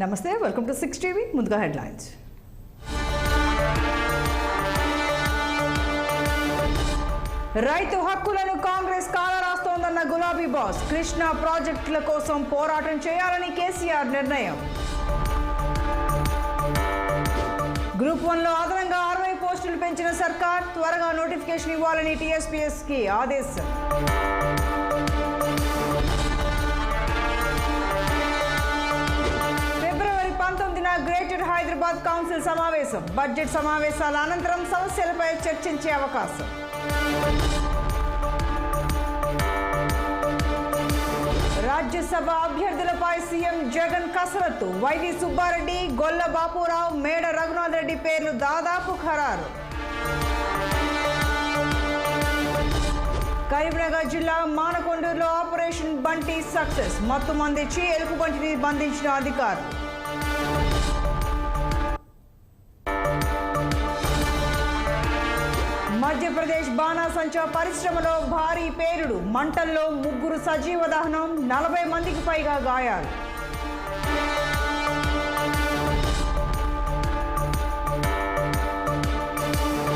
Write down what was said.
నమస్తే, welcome to 6 TV. ముందుగా headlines. రైతు హక్కులను కాంగ్రెస్ కాలరాస్తోందన్న గులాబీ బాస్. కృష్ణా ప్రాజెక్టుల కోసం పోరాటం చేయాలని కేసీఆర్ నిర్ణయం. గ్రూప్ 1లో అదనంగా 60 పోస్టులు పెంచిన సర్కార్. త్వరగా నోటిఫికేషన్ ఇవ్వాలని టీఎస్పీఎస్కి ఆదేశం. గ్రేటర్ హైదరాబాద్ కౌన్సిల్ సమావేశం. బడ్జెట్ సమావేశాల అనంతరం సమస్యలపై చర్చించే అవకాశం. రాజ్యసభ అభ్యర్థులపై సీఎం జగన్ కసరత్తు. వైవి సుబ్బారెడ్డి, గొల్ల బాపురావు, మేడ రఘునాథ్ రెడ్డి పేర్లు దాదాపు ఖరారు. కరీంనగర్ జిల్లా మానకొండూరులో ఆపరేషన్ బంటి సక్సెస్. మత్తు మందించి ఎలుగుబంటిని బంధించిన అధికారులు. మధ్యప్రదేశ్ బాణాసంచా పరిశ్రమలో భారీ పేలుడు. మంటల్లో 3 సజీవ దహనం, 40 మందికి పైగా గాయాలు.